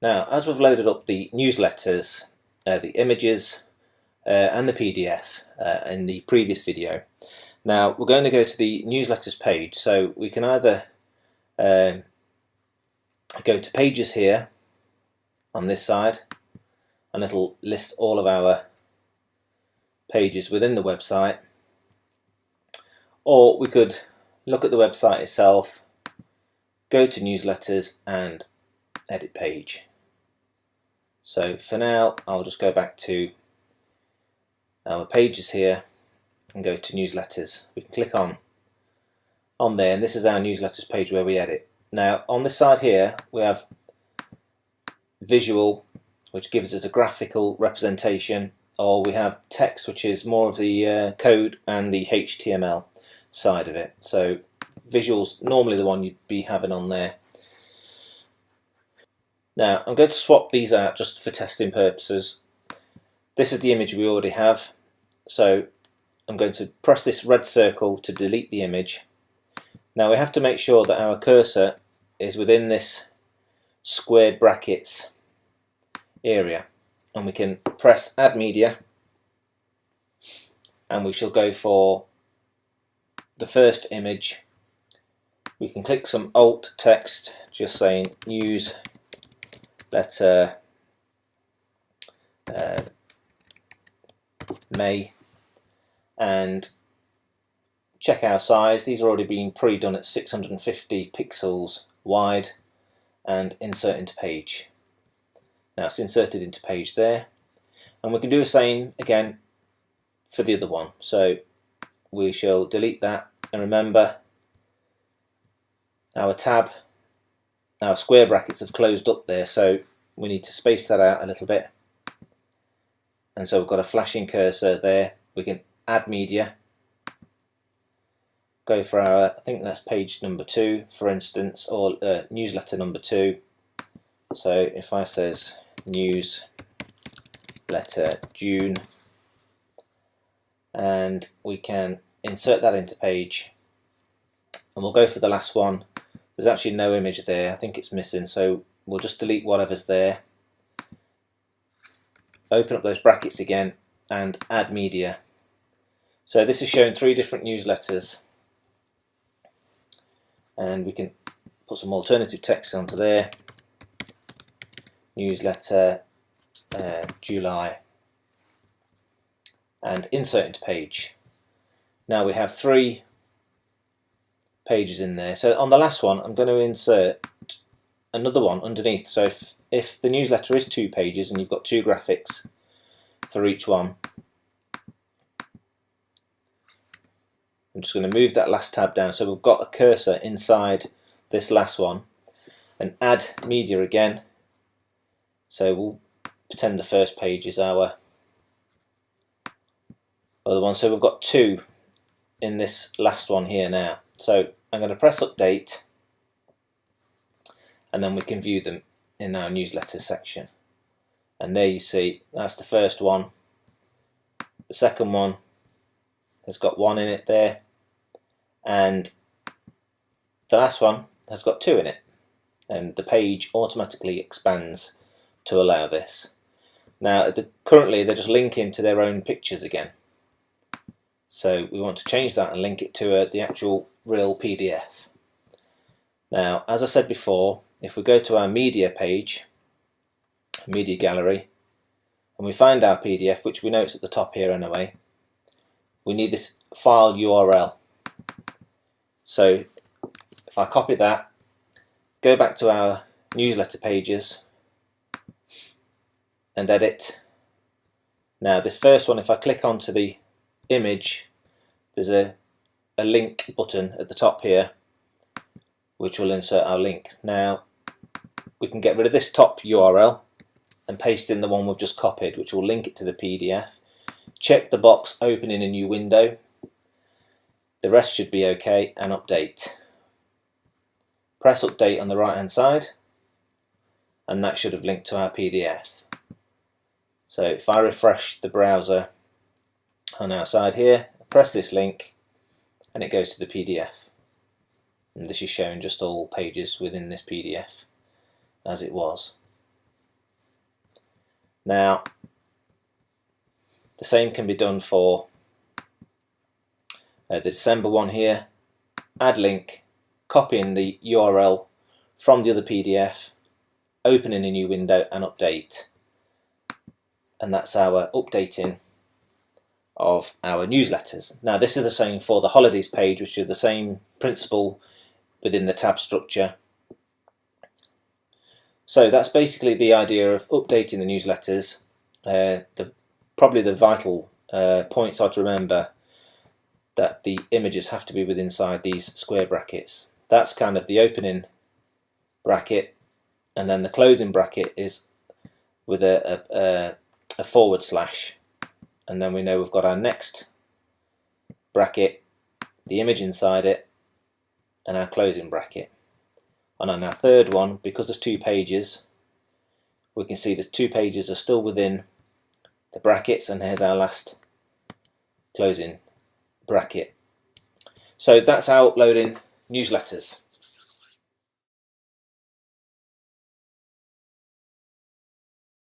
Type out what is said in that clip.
Now, as we've loaded up the newsletters, the images and the PDF in the previous video, now we're going to go to the newsletters page. So we can either go to pages here on this side, and it'll list all of our pages within the website, or we could look at the website itself, go to newsletters and edit page. So for now I'll just go back to our pages here and go to newsletters. We can click on there, and this is our newsletters page where we edit. Now on this side here we have visual, which gives us a graphical representation, or we have text, which is more of the code and the HTML side of it. So visuals normally the one you'd be having on there. Now I'm going to swap these out just for testing purposes. This is the image we already have, so I'm going to press this red circle to delete the image. Now we have to make sure that our cursor is within this squared brackets area, and we can press add media, and we shall go for the first image. We can click some alt text just saying news letter May, and check our size. These are already being pre-done at 650 pixels wide, and insert into page. Now it's inserted into page there, and we can do the same again for the other one. So we shall delete that, and remember our tab, our square brackets have closed up there, so we need to space that out a little bit. And so we've got a flashing cursor there. We can add media, go for our, I think that's page number 2 for instance, or newsletter number 2. So if I says newsletter June, and we can insert that into page, and we'll go for the last one. There's actually no image there, I think it's missing, so we'll just delete whatever's there. Open up those brackets again and add media. So this is showing 3 different newsletters, and we can put some alternative text onto there. Newsletter July, and insert into page. Now we have 3 pages in there. So on the last one I'm going to insert another one underneath. So if the newsletter is 2 pages and you've got 2 graphics for each one, I'm just going to move that last tab down so we've got a cursor inside this last one, and add media again. So we'll pretend the first page is our other one. So we've got 2 in this last one here now. So I'm going to press update, and then we can view them in our newsletter section. And there you see, that's the first one. The second one has got 1 in it there, and the last one has got 2 in it, and the page automatically expands to allow this. Now currently they're just linking to their own pictures again, so we want to change that and link it to the actual real PDF. Now as I said before, if we go to our media page, media gallery, and we find our PDF, which we know it's at the top here anyway, we need this file URL. So if I copy that, go back to our newsletter pages and edit. Now this first one, if I click onto the image, there's a link button at the top here which will insert our link. Now we can get rid of this top URL and paste in the one we've just copied, which will link it to the PDF. Check the box open in a new window. The rest should be okay, and update. Press update on the right hand side, and that should have linked to our PDF. So if I refresh the browser on our side here, press this link, and it goes to the PDF. And this is showing just all pages within this PDF as it was. Now, the same can be done for the December one here. Add link, copying the URL from the other PDF, opening a new window and update. And that's our updating of our newsletters. Now this is the same for the holidays page, which is the same principle within the tab structure. So that's basically the idea of updating the newsletters. Probably the vital points are to remember that the images have to be within inside these square brackets. That's kind of the opening bracket, and then the closing bracket is with a forward slash, and then we know we've got our next bracket, the image inside it, and our closing bracket. And on our third one, because there's 2 pages, we can see the 2 pages are still within the brackets, and here's our last closing bracket. So that's how uploading newsletters.